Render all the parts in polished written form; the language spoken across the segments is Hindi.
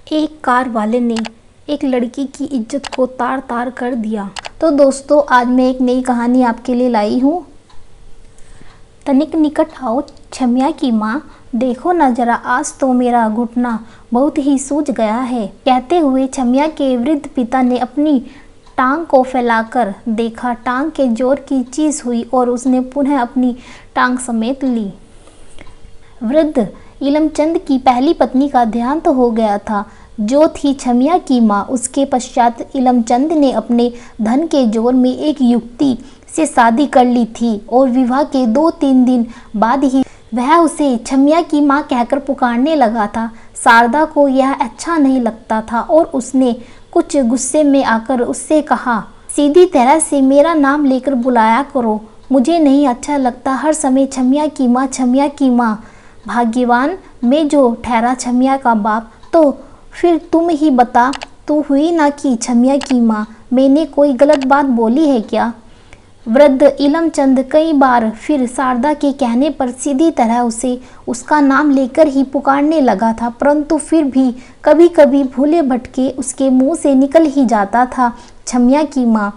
एक कार वाले ने एक लड़की की इज्जत को तार तार कर दिया। तो दोस्तों, आज मैं एक नई कहानी आपके लिए लाई हूँ। तनिक निकट आओ छमिया की माँ, देखो ना जरा, आज तो मेरा घुटना बहुत ही सूज गया है। कहते हुए छमिया के वृद्ध पिता ने अपनी टांग को फैलाकर देखा। टांग के जोर की चीज हुई और उसने पुनः अपनी टांग समेट ली। वृद्ध इलमचंद की पहली पत्नी का देहांत हो गया था, जो थी छमिया की माँ। उसके पश्चात इलमचंद ने अपने धन के जोर में एक युवती से शादी कर ली थी और विवाह के 2-3 दिन बाद ही वह उसे छमिया की माँ कहकर पुकारने लगा था। शारदा को यह अच्छा नहीं लगता था और उसने कुछ गुस्से में आकर उससे कहा, सीधी तरह से मेरा नाम लेकर बुलाया करो, मुझे नहीं अच्छा लगता हर समय छमिया की माँ, छमिया की माँ। भाग्यवान मैं जो ठहरा छमिया का बाप। तो फिर तुम ही बता, तू हुई ना कि छमिया की माँ, मैंने कोई गलत बात बोली है क्या? वृद्ध इलमचंद कई बार फिर शारदा के कहने पर सीधी तरह उसे उसका नाम लेकर ही पुकारने लगा था, परंतु फिर भी कभी कभी भूले भटके उसके मुंह से निकल ही जाता था छमिया की माँ।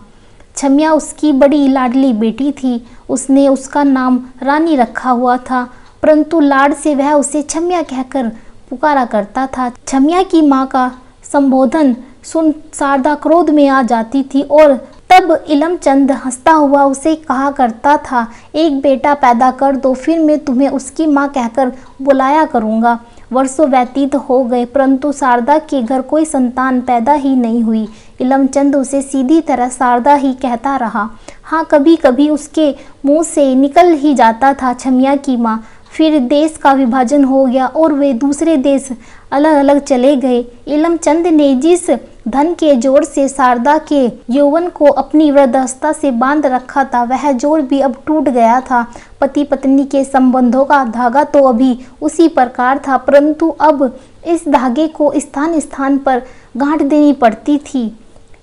छमिया उसकी बड़ी लाडली बेटी थी। उसने उसका नाम रानी रखा हुआ था, परंतु लाड से वह उसे छमिया कहकर पुकारा करता था। छमिया की माँ का संबोधन सुन शारदा क्रोध में आ जाती थी और तब इलमचंद हंसता हुआ उसे कहा करता था, एक बेटा पैदा कर दो, फिर मैं तुम्हें उसकी माँ कहकर बुलाया करूँगा। वर्षों व्यतीत हो गए, परंतु शारदा के घर कोई संतान पैदा ही नहीं हुई। इलमचंद उसे सीधी तरह शारदा ही कहता रहा। हाँ, कभी कभी उसके मुंह से निकल ही जाता था छमिया की माँ। फिर देश का विभाजन हो गया और वे दूसरे देश अलग अलग चले गए। इलमचंद ने जिस धन के जोर से शारदा के यौवन को अपनी वृद्धावस्था से बांध रखा था, वह जोर भी अब टूट गया था। पति पत्नी के संबंधों का धागा तो अभी उसी प्रकार था, परंतु अब इस धागे को स्थान स्थान पर गांठ देनी पड़ती थी।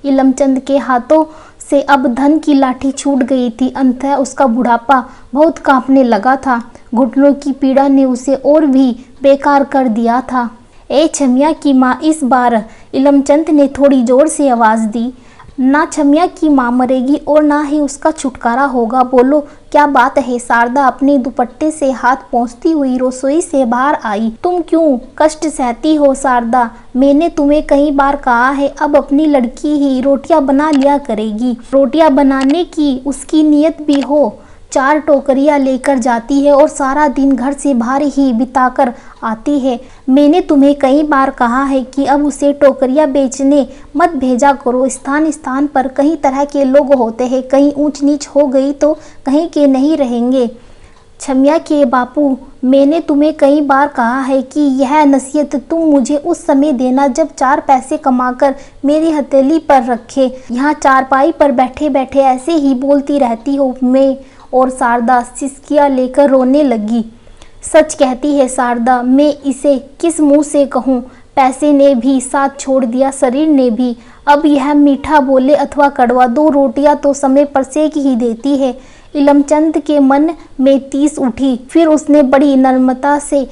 इलमचंद के हाथों से अब धन की लाठी छूट गई थी। अंततः उसका बुढ़ापा बहुत कांपने लगा था। घुटनों की पीड़ा ने उसे और भी बेकार कर दिया था। ए छमिया की माँ, इस बार इलमचंद ने थोड़ी जोर से आवाज दी। ना छमिया की माँ मरेगी और ना ही उसका छुटकारा होगा। बोलो क्या बात है? शारदा अपने दुपट्टे से हाथ पोंछती हुई रसोई से बाहर आई। तुम क्यों कष्ट सहती हो शारदा? मैंने तुम्हें कई बार कहा है, अब अपनी लड़की ही रोटियां बना लिया करेगी। रोटियां बनाने की उसकी नीयत भी हो। 4 टोकरियां लेकर जाती है और सारा दिन घर से बाहर ही बिताकर आती है। मैंने तुम्हें कई बार कहा है कि अब उसे टोकरियां बेचने मत भेजा करो। स्थान स्थान पर कई तरह के लोग होते हैं, कहीं ऊंच नीच हो गई तो कहीं के नहीं रहेंगे। छमिया के बापू, मैंने तुम्हें कई बार कहा है कि यह नसीहत तुम मुझे उस समय देना जब 4 पैसे कमाकर मेरी हथेली पर रखे। यहाँ चारपाई पर बैठे बैठे ऐसे ही बोलती रहती हो। मैं और शारदा सिसकियाँ लेकर रोने लगी। सच कहती है शारदा, मैं इसे किस मुंह से कहूँ? पैसे ने भी साथ छोड़ दिया, शरीर ने भी। अब यह मीठा बोले अथवा कड़वा, 2 रोटियां तो समय पर सेक ही देती है। इलमचंद के मन में तीस उठी। फिर उसने बड़ी नम्रता से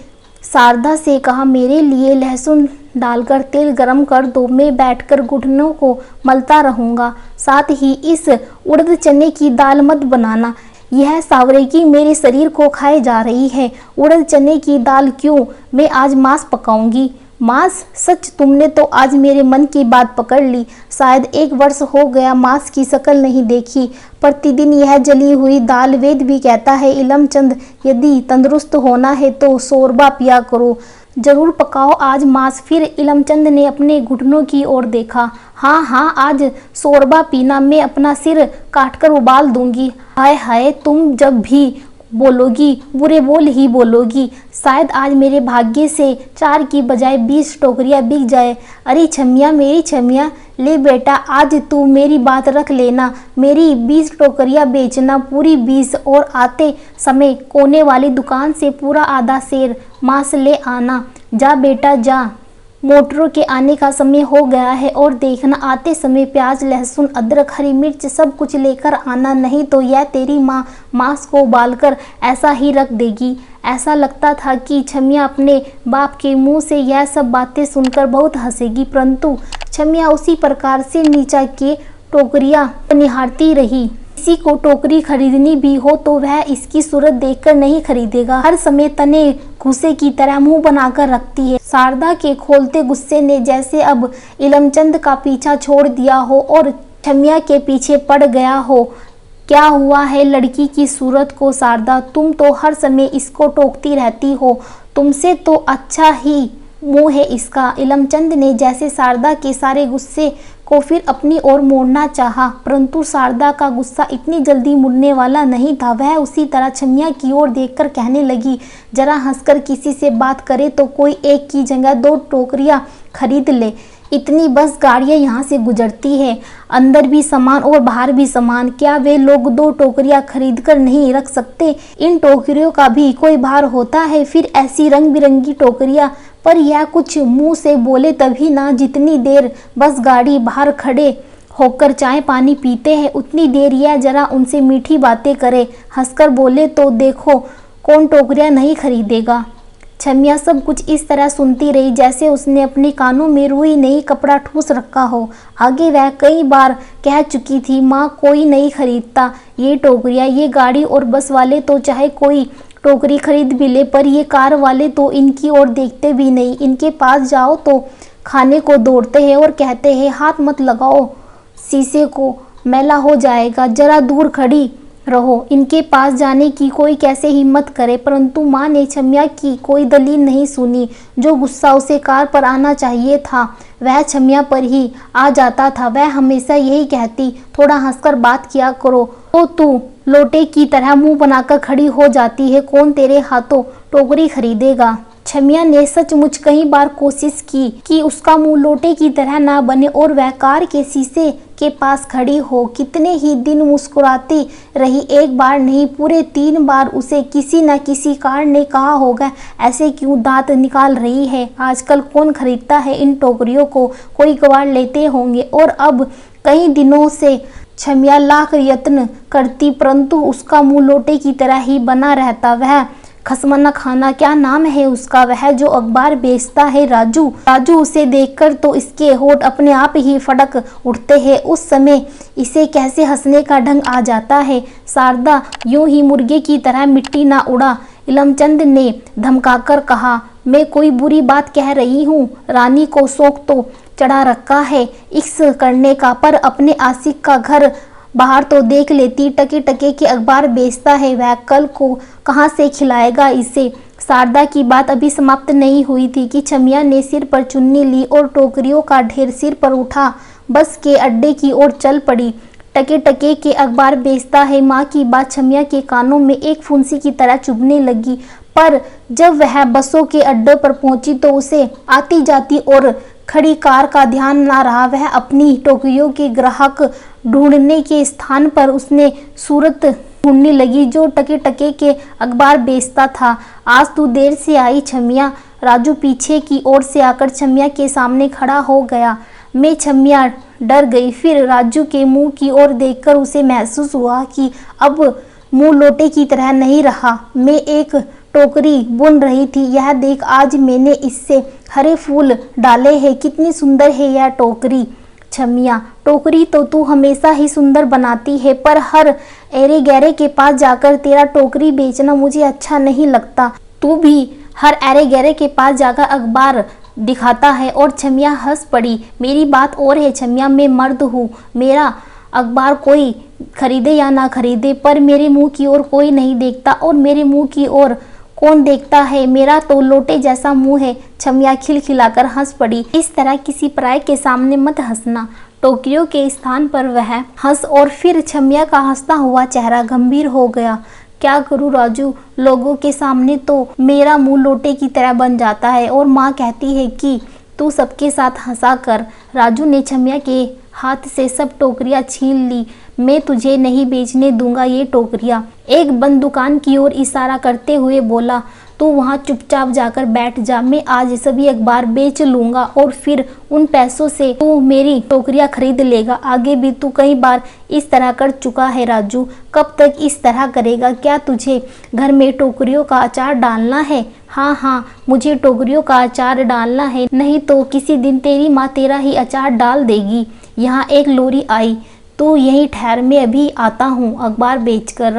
शारदा से कहा, मेरे लिए लहसुन डालकर तेल गरम कर दो, मैं बैठकर घुटनों को मलता रहूँगा। साथ ही इस उड़द चने की दाल मत बनाना, यह सावरे की मेरे शरीर को खाए जा रही है। उड़द चने की दाल क्यों, मैं आज मांस पकाऊंगी। मांस? सच, तुमने तो आज मेरे मन की बात पकड़ ली। शायद 1 वर्ष हो गया मांस की शक्ल नहीं देखी। प्रतिदिन यह जली हुई दाल, वेद भी कहता है इलमचंद, यदि तंदुरुस्त होना है तो शोरबा पिया करो। जरूर पकाओ आज मांस। फिर इलमचंद ने अपने घुटनों की ओर देखा। हाँ हाँ, आज शोरबा पीना, मैं अपना सिर काटकर उबाल दूंगी। हाय हाय, तुम जब भी बोलोगी बुरे बोल ही बोलोगी। शायद आज मेरे भाग्य से 4 की बजाय 20 टोकरियां बिक जाए। अरे छमिया, मेरी छमिया, ले बेटा, आज तू मेरी बात रख लेना। मेरी 20 टोकरियां बेचना, पूरी 20, और आते समय कोने वाली दुकान से पूरा आधा सेर मांस ले आना। जा बेटा जा, मोटरों के आने का समय हो गया है और देखना आते समय प्याज लहसुन अदरक हरी मिर्च सब कुछ लेकर आना, नहीं तो यह तेरी माँ मांस को उबालकर ऐसा ही रख देगी। ऐसा लगता था कि छमिया अपने बाप के मुंह से यह सब बातें सुनकर बहुत हंसेगी, परंतु छमिया उसी प्रकार से नीचा के टोकरियां निहारती रही। किसी को टोकरी खरीदनी भी हो तो वह इसकी सूरत देखकर नहीं खरीदेगा, हर समय तने घुसे की तरह मुंह बनाकर रखती है। शारदा के खोलते गुस्से ने जैसे अब इलमचंद का पीछा छोड़ दिया हो और छमिया के पीछे पड़ गया हो। क्या हुआ है लड़की की सूरत को शारदा, तुम तो हर समय इसको टोकती रहती हो, तुमसे तो अच्छा ही मुंह है इसका। इलमचंद ने जैसे शारदा के सारे गुस्से को फिर अपनी ओर मोड़ना चाहा, परंतु शारदा का गुस्सा इतनी जल्दी मुड़ने वाला नहीं था। वह उसी तरह छमिया की ओर देखकर कहने लगी, जरा हंसकर किसी से बात करे तो कोई एक की जगह 2 टोकरियां खरीद ले। इतनी बस गाड़ियां यहाँ से गुजरती है, अंदर भी सामान और बाहर भी सामान, क्या वे लोग 2 टोकरियां खरीद कर नहीं रख सकते? इन टोकरियों का भी कोई भार होता है? फिर ऐसी रंग बिरंगी टोकरियां, पर यह कुछ मुंह से बोले तभी ना, जितनी देर बस गाड़ी बाहर खड़े होकर चाय पानी पीते हैं उतनी देर यह जरा उनसे मीठी बातें करे, हंसकर बोले तो देखो कौन टोकरियां नहीं खरीदेगा। छमिया सब कुछ इस तरह सुनती रही जैसे उसने अपने कानों में रुई नहीं कपड़ा ठूस रखा हो। आगे वह कई बार कह चुकी थी, माँ कोई नहीं खरीदता ये टोकरियां, ये गाड़ी और बस वाले तो चाहे कोई टोकरी खरीद भी ले, पर ये कार वाले तो इनकी ओर देखते भी नहीं। इनके पास जाओ तो खाने को दौड़ते हैं और कहते हैं हाथ मत लगाओ, शीशे को मैला हो जाएगा, जरा दूर खड़ी रहो। इनके पास जाने की कोई कैसे हिम्मत करे, परंतु माँ ने छमिया की कोई दलील नहीं सुनी। जो गुस्सा उसे कार पर आना चाहिए था वह छमिया पर ही आ जाता था। वह हमेशा यही कहती, थोड़ा हंसकर बात किया करो, तो तू लोटे की तरह मुंह बनाकर खड़ी हो जाती है, कौन तेरे हाथों टोकरी खरीदेगा। छमिया ने सचमुच कई बार कोशिश की कि उसका मुंह लोटे की तरह ना बने और वह कार के शीशे के पास खड़ी हो। कितने ही दिन मुस्कुराती रही, एक बार नहीं पूरे 3 बार उसे किसी न किसी कार ने कहा होगा, ऐसे क्यों दांत निकाल रही है, आजकल कौन खरीदता है इन टोकरियों को, कोई गवार लेते होंगे। और अब कई दिनों से छमिया लाख यत्न करती परंतु उसका मुंह लोटे की तरह ही बना रहता। वह खसमना खाना क्या नाम है उसका, वह जो अखबार बेचता है राजू, उसे देखकर तो इसके होठ अपने आप ही फड़क उठते हैं। उस समय इसे कैसे हंसने का ढंग आ जाता है। शारदा यूं ही मुर्गे की तरह मिट्टी ना उड़ा। इलमचंद ने धमकाकर कहा, मैं कोई बुरी बात कह रही हूँ, रानी को शौक तो चढ़ा रखा है इश्क करने का, पर अपने आशिक का घर बाहर तो देख लेती, टके टके के अखबार बेचता है, वह कल को कहाँ से खिलाएगा इसे। शारदा की बात अभी समाप्त नहीं हुई थी कि छमिया ने सिर पर चुन्नी ली और टोकरियों का ढेर सिर पर उठा बस के अड्डे की ओर चल पड़ी। टके टके के अखबार बेचता है, माँ की बात छमिया के कानों में एक फुंसी की तरह चुभने लगी, पर जब वह बसों के अड्डे पर पहुंची तो उसे आती जाती और खड़ी कार का ध्यान ना रहा। वह अपनी टोकरियों के ग्राहक ढूंढने के स्थान पर उसने सूरत ढूंढने लगी जो टके टके के अखबार बेचता था। आज तू देर से आई छमिया, राजू पीछे की ओर से आकर छमिया के सामने खड़ा हो गया। मैं छमिया डर गई, फिर राजू के मुंह की ओर देखकर उसे महसूस हुआ कि अब मुंह लोटे की तरह नहीं रहा। मैं एक टोकरी बुन रही थी, यह देख आज मैंने इससे हरे फूल डाले हैं, कितनी सुंदर है यह टोकरी। छमिया, टोकरी तो तू हमेशा ही सुंदर बनाती है, पर हर एरे गहरे के पास जाकर तेरा टोकरी बेचना मुझे अच्छा नहीं लगता। तू भी हर एरे गहरे के पास जाकर अखबार दिखाता है। और छमिया हंस पड़ी। मेरी बात और है छमिया, मैं मर्द हूँ, मेरा अखबार कोई खरीदे या ना खरीदे, पर मेरे मुंह की ओर कोई नहीं देखता। और मेरे मुंह की ओर कौन देखता है, मेरा तो लोटे जैसा मुंह है। छमिया खिलखिलाकर हंस पड़ी। इस तरह किसी पराये के सामने मत हंसना। टोकरियों के स्थान पर वह हंस और फिर छमिया का हंसता हुआ चेहरा गंभीर हो गया। क्या करूं राजू, लोगों के सामने तो मेरा मुंह लोटे की तरह बन जाता है और माँ कहती है कि तू सबके साथ हंसा कर। राजू ने छमिया के हाथ से सब टोकरियां छीन ली। मैं तुझे नहीं बेचने दूंगा ये टोकरियां। एक बंद दुकान की ओर इशारा करते हुए बोला। तू वहाँ चुपचाप जाकर बैठ जा, मैं आज सभी अखबार बेच लूँगा और फिर उन पैसों से तू मेरी टोकरियाँ खरीद लेगा। आगे भी तू कई बार इस तरह कर चुका है राजू, कब तक इस तरह करेगा? क्या तुझे घर में टोकरियों का अचार डालना है? हाँ हाँ, मुझे टोकरियों का अचार डालना है, नहीं तो किसी दिन तेरी माँ तेरा ही अचार डाल देगी। यहाँ एक लोरी आई, तू यहीं ठहर, मैं अभी आता हूँ अखबार बेचकर।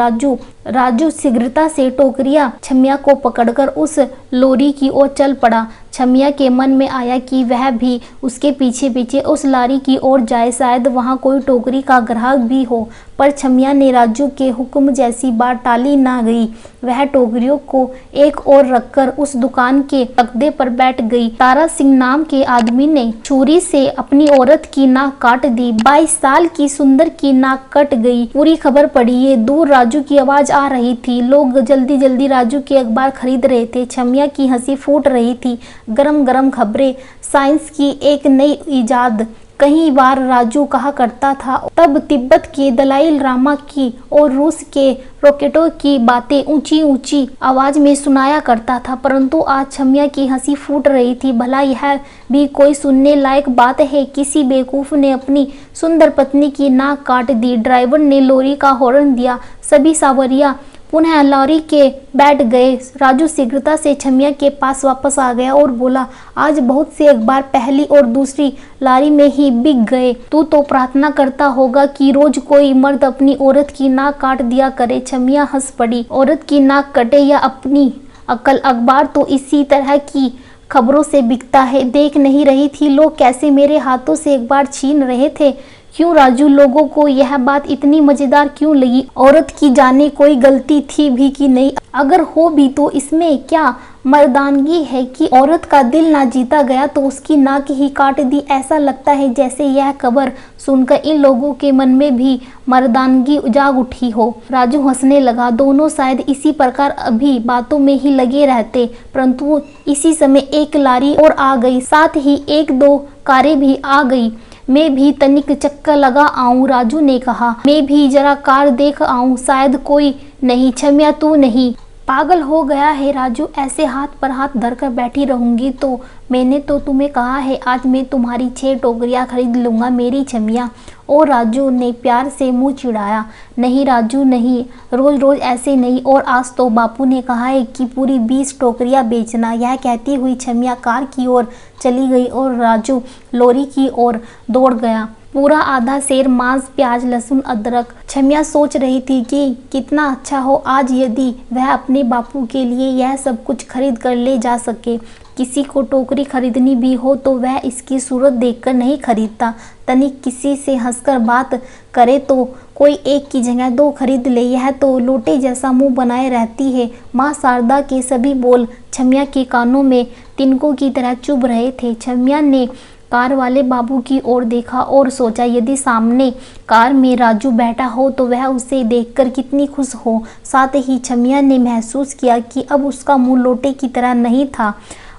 राजू शीघ्रता से टोकरियाँ छमिया को पकड़कर उस लोरी की ओर चल पड़ा। छमिया के मन में आया कि वह भी उसके पीछे पीछे उस लारी की ओर जाए, शायद वहाँ कोई टोकरी का ग्राहक भी हो। पर छमिया ने राजू के हुक्म जैसी बात टाली ना गई। वह टोकरियों को एक ओर रखकर उस दुकान के तख्ते पर बैठ गई। तारा सिंह नाम के आदमी ने छुरी से अपनी औरत की नाक काट दी। 22 साल की सुंदर की नाक कट गई। पूरी खबर पड़ी। ये दूर राजू की आवाज आ रही थी। लोग जल्दी जल्दी राजू के अखबार खरीद रहे थे। छमिया की हंसी फूट रही थी। गरम गरम खबरें, साइंस की एक नई इजाद। कई बार राजू कहा करता था, तब तिब्बत के दलाई लामा की और रूस के रॉकेटों की बातें ऊंची ऊंची आवाज में सुनाया करता था, परंतु आज छमिया की हंसी फूट रही थी। भला यह भी कोई सुनने लायक बात है? किसी बेवकूफ ने अपनी सुंदर पत्नी की नाक काट दी। ड्राइवर ने लॉरी का हॉर्न दिया। सभी सवारियां पुनः लॉरी के बैठ गए। राजू शीघ्रता से छमिया के पास वापस आ गया और बोला, आज बहुत से अखबार पहली और दूसरी लारी में ही बिक गए। तू तो प्रार्थना करता होगा कि रोज कोई मर्द अपनी औरत की नाक काट दिया करे। छमिया हंस पड़ी। औरत की नाक कटे या अपनी अकल, अखबार तो इसी तरह की खबरों से बिकता है। देख नहीं रही थी लोग कैसे मेरे हाथों से अखबार छीन रहे थे? क्यों राजू, लोगों को यह बात इतनी मजेदार क्यों लगी? औरत की जाने कोई गलती थी भी कि नहीं? अगर हो भी तो इसमें क्या मर्दानगी है कि औरत का दिल ना जीता गया तो उसकी नाक ही काट दी? ऐसा लगता है जैसे यह खबर सुनकर इन लोगों के मन में भी मर्दानगी जाग उठी हो। राजू हंसने लगा। दोनों शायद इसी प्रकार अभी बातों में ही लगे रहते, परंतु इसी समय एक लारी और आ गई, साथ ही एक दो कारें भी आ गई। मैं भी तनिक चक्कर लगा आऊं, राजू ने कहा। मैं भी जरा कार देख आऊं, शायद कोई नहीं। छमिया, तू नहीं पागल हो गया है राजू? ऐसे हाथ पर हाथ धरकर बैठी रहूंगी तो? मैंने तो तुम्हें कहा है आज मैं तुम्हारी 6 टोकरियां खरीद लूंगा मेरी छमिया। और राजू ने प्यार से मुंह चिढ़ाया। नहीं राजू नहीं, रोज रोज ऐसे नहीं। और आज तो बापू ने कहा है कि पूरी 20 टोकरियां बेचना। यह कहती हुई छमिया कार की ओर चली गई और राजू लॉरी की ओर दौड़ गया। पूरा आधा सेर मांस, प्याज, लहसुन, अदरक। छमिया सोच रही थी कि कितना अच्छा हो आज यदि वह अपने बापू के लिए यह सब कुछ खरीद कर ले जा सके। किसी को टोकरी खरीदनी भी हो तो वह इसकी सूरत देखकर नहीं खरीदता। तनिक किसी से हंसकर बात करे तो कोई एक की जगह 2 खरीद ले। यह तो लोटे जैसा मुंह बनाए रहती है। माँ शारदा के सभी बोल छमिया के कानों में तिनकों की तरह चुभ रहे थे। छमिया ने कार वाले बाबू की ओर देखा और सोचा, यदि सामने कार में राजू बैठा हो तो वह उसे देखकर कितनी खुश हो। साथ ही छमिया ने महसूस किया कि अब उसका मुंह लोटे की तरह नहीं था।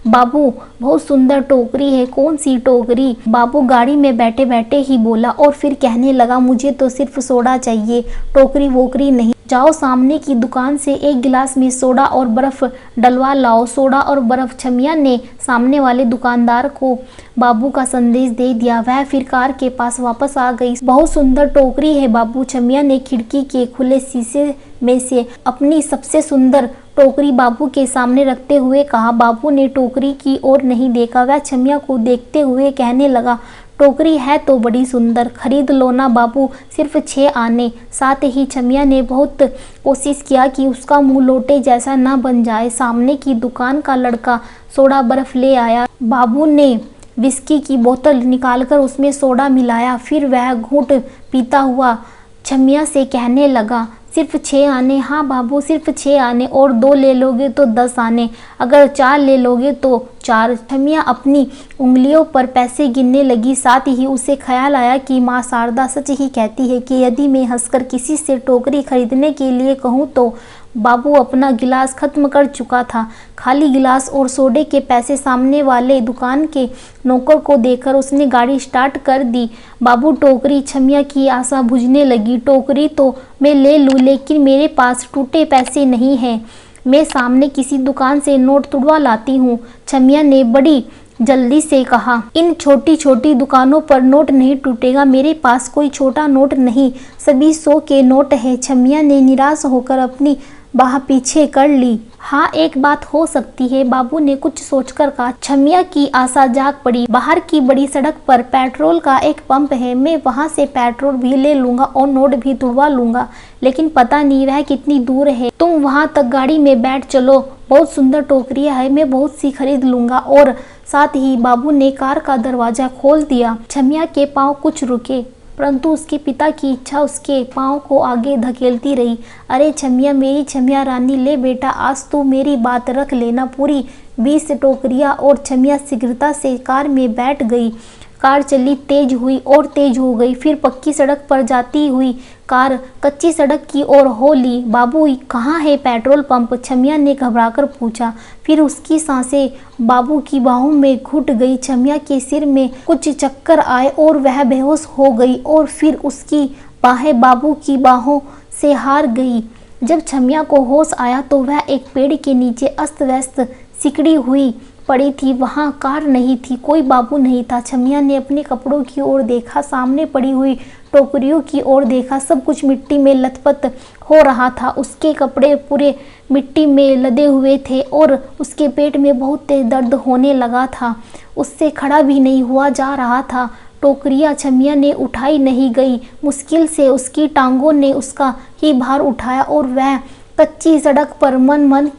बाबू, बहुत सुंदर टोकरी है। कौन सी टोकरी? बाबू गाड़ी में बैठे बैठे ही बोला और फिर कहने लगा, मुझे तो सिर्फ सोडा चाहिए, टोकरी वोकरी नहीं। जाओ सामने की दुकान से एक गिलास में सोडा और बर्फ डलवा लाओ। सोडा और बर्फ। छमिया ने सामने वाले दुकानदार को बाबू का संदेश दे दिया। वह फिर कार के पास वापस आ गई। बहुत सुंदर टोकरी है बाबू। छमिया ने खिड़की के खुले शीशे में से अपनी सबसे सुंदर टोकरी बाबू के सामने रखते हुए कहा। बाबू ने टोकरी की ओर नहीं देखा। वह छमिया को देखते हुए कहने लगा, टोकरी है तो बड़ी सुंदर, खरीद लो ना बाबू, सिर्फ 6 आने। साथ ही छमिया ने बहुत कोशिश किया कि उसका मुंह लोटे जैसा ना बन जाए। सामने की दुकान का लड़का सोडा बर्फ ले आया। बाबू ने विस्की की बोतल निकालकर उसमें सोडा मिलाया। फिर वह घूंट पीता हुआ छमिया से कहने लगा, सिर्फ 6 आने? हाँ बाबू, सिर्फ 6 आने। और 2 ले लोगे तो 10 आने। अगर 4 ले लोगे तो 4। छमिया अपनी उंगलियों पर पैसे गिनने लगी। साथ ही उसे ख्याल आया कि माँ शारदा सच ही कहती है कि यदि मैं हंसकर किसी से टोकरी खरीदने के लिए कहूँ तो बाबू अपना गिलास खत्म कर चुका था। खाली गिलास और सोडे के पैसे सामने वाले दुकान के नौकर को देकर उसने गाड़ी स्टार्ट कर दी। बाबू टोकरी? छमिया की आशा बुझने लगी। टोकरी तो मैं ले लूँ, लेकिन मेरे पास टूटे पैसे नहीं हैं। मैं सामने किसी दुकान से नोट तुड़वा लाती हूँ। छमिया ने बड़ी जल्दी से कहा। इन छोटी छोटी दुकानों पर नोट नहीं टूटेगा, मेरे पास कोई छोटा नोट नहीं, सभी 100 के नोट है। छमिया ने निराश होकर अपनी बाह पीछे कर ली। हाँ, एक बात हो सकती है, बाबू ने कुछ सोचकर कहा। छमिया की आशा जाग पड़ी। बाहर की बड़ी सड़क पर पेट्रोल का एक पंप है, मैं वहां से पेट्रोल भी ले लूंगा और नोट भी तुड़वा लूंगा, लेकिन पता नहीं वह कितनी दूर है। तुम वहां तक गाड़ी में बैठ चलो, बहुत सुंदर टोकरियां है, मैं बहुत सी खरीद लूंगा। और साथ ही बाबू ने कार का दरवाजा खोल दिया। छमिया के पाँव कुछ रुके, परंतु उसके पिता की इच्छा उसके पाँव को आगे धकेलती रही। अरे छमिया, मेरी छमिया रानी, ले बेटा, आज तू मेरी बात रख लेना। पूरी 20 टोकरियां। और छमिया शीघ्रता से कार में बैठ गई। कार चली, तेज हुई और तेज हो गई। फिर पक्की सड़क पर जाती हुई कार कच्ची सड़क की ओर हो ली। बाबू, कहाँ है पेट्रोल पंप? छमिया ने घबराकर पूछा। फिर उसकी सांसें बाबू की बाहों में घुट गई। छमिया के सिर में कुछ चक्कर आए और वह बेहोश हो गई और फिर उसकी बाहें बाबू की बाहों से हार गई। जब छमिया को होश आया तो वह एक पेड़ के नीचे अस्त व्यस्त सिकड़ी हुई पड़ी थी। वहाँ कार नहीं थी, कोई बाबू नहीं था। छमिया ने अपने कपड़ों की ओर देखा, सामने पड़ी हुई टोकरियों की ओर देखा। सब कुछ मिट्टी में लथपथ हो रहा था। उसके कपड़े पूरे मिट्टी में लदे हुए थे और उसके पेट में बहुत तेज दर्द होने लगा था। उससे खड़ा भी नहीं हुआ जा रहा था। टोकरियां छमिया ने उठाई नहीं गई। मुश्किल से उसकी टांगों ने उसका ही भार उठाया और वह कच्ची सड़क पर मन मन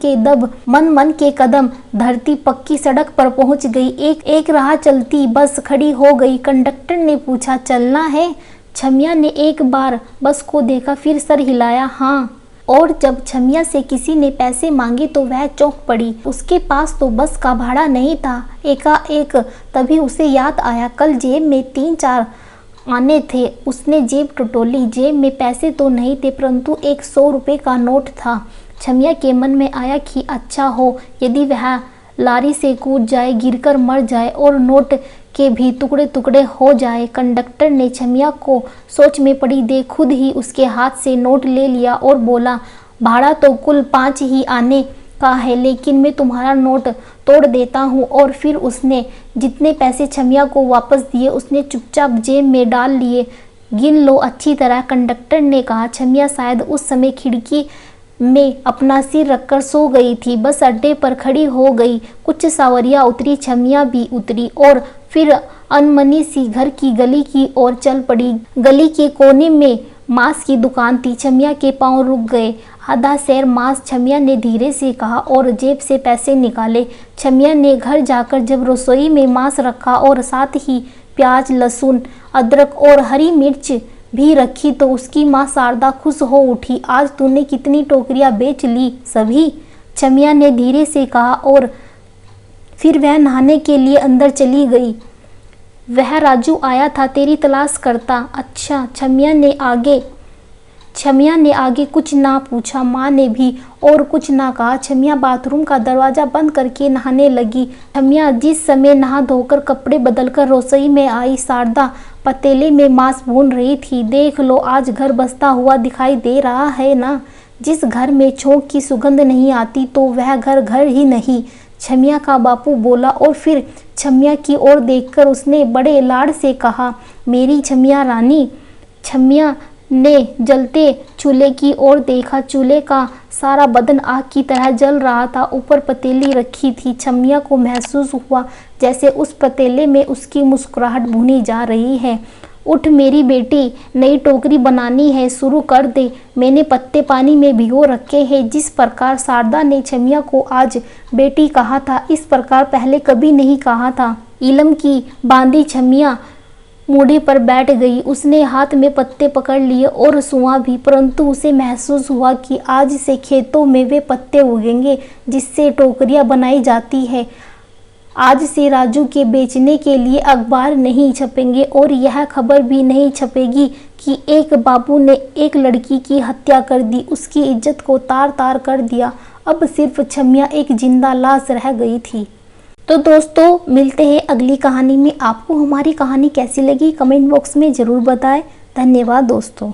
के कदम धरती पक्की सड़क पर पहुंच गई। एक राह चलती बस खड़ी हो गई। कंडक्टर ने पूछा, चलना है? छमिया ने एक बार बस को देखा, फिर सर हिलाया, हाँ। और जब छमिया से किसी ने पैसे मांगे तो वह चौंक पड़ी। उसके पास तो बस का भाड़ा नहीं था। एकाएक तभी उसे याद आया, कल जेब में 3-4 आने थे। उसने जेब टटोली। जेब में पैसे तो नहीं थे, परंतु एक 100 रुपये का नोट था। छमिया के मन में आया कि अच्छा हो यदि वह लारी से कूद जाए, गिरकर मर जाए और नोट के भी टुकड़े टुकड़े हो जाए। कंडक्टर ने छमिया को सोच में पड़ी देख खुद ही उसके हाथ से नोट ले लिया और बोला, भाड़ा तो कुल 5 ही आने का है, लेकिन मैं तुम्हारा नोट तोड़ देता हूँ। और फिर उसने जितने पैसे छमिया को वापस दिए उसने चुपचाप जेब में डाल लिए। गिन लो अच्छी तरह, कंडक्टर ने कहा। छमिया शायद उस समय खिड़की में अपना सिर रखकर सो गई थी। बस अड्डे पर खड़ी हो गई। कुछ सवारियां उतरी, छमिया भी उतरी और फिर अनमनी सी घर की गली की ओर चल पड़ी। गली के कोने में मांस की दुकान थी। छमिया के पांव रुक गए। आधा सेर मांस, छमिया ने धीरे से कहा और जेब से पैसे निकाले। छमिया ने घर जाकर जब रसोई में मांस रखा और साथ ही प्याज, लहसुन, अदरक और हरी मिर्च भी रखी तो उसकी माँ शारदा खुश हो उठी। आज तूने कितनी टोकरियां बेच ली? सभी, छमिया ने धीरे से कहा और फिर वह नहाने के लिए अंदर चली गई। वह राजू आया था, तेरी तलाश करता। अच्छा। छमिया ने आगे कुछ ना पूछा। माँ ने भी और कुछ ना कहा। छमिया बाथरूम का दरवाजा बंद करके नहाने लगी। छमिया जिस समय नहा धोकर कपड़े बदलकर रसोई में आई, शारदा पतीले में मांस भून रही थी। देख लो, आज घर बसता हुआ दिखाई दे रहा है ना। जिस घर में छोंक की सुगंध नहीं आती तो वह घर घर ही नहीं, छमिया का बापू बोला और फिर छमिया की ओर देखकर उसने बड़े लाड से कहा, मेरी छमिया रानी। छमिया ने जलते चूल्हे की ओर देखा। चूल्हे का सारा बदन आग की तरह जल रहा था। ऊपर पतीली रखी थी। छमिया को महसूस हुआ जैसे उस पतीले में उसकी मुस्कुराहट भुनी जा रही है। उठ मेरी बेटी, नई टोकरी बनानी है, शुरू कर दे। मैंने पत्ते पानी में भिगो रखे हैं। जिस प्रकार शारदा ने छमिया को आज बेटी कहा था, इस प्रकार पहले कभी नहीं कहा था। इलम की बांधी छमिया मूढ़े पर बैठ गई। उसने हाथ में पत्ते पकड़ लिए और सुआ भी, परंतु उसे महसूस हुआ कि आज से खेतों में वे पत्ते उगेंगे जिससे टोकरियां बनाई जाती है। आज से राजू के बेचने के लिए अखबार नहीं छपेंगे और यह खबर भी नहीं छपेगी कि एक बाबू ने एक लड़की की हत्या कर दी, उसकी इज्जत को तार तार कर दिया। अब सिर्फ छमिया एक जिंदा लाश रह गई थी। तो दोस्तों, मिलते हैं अगली कहानी में। आपको हमारी कहानी कैसी लगी कमेंट बॉक्स में ज़रूर बताएं। धन्यवाद दोस्तों।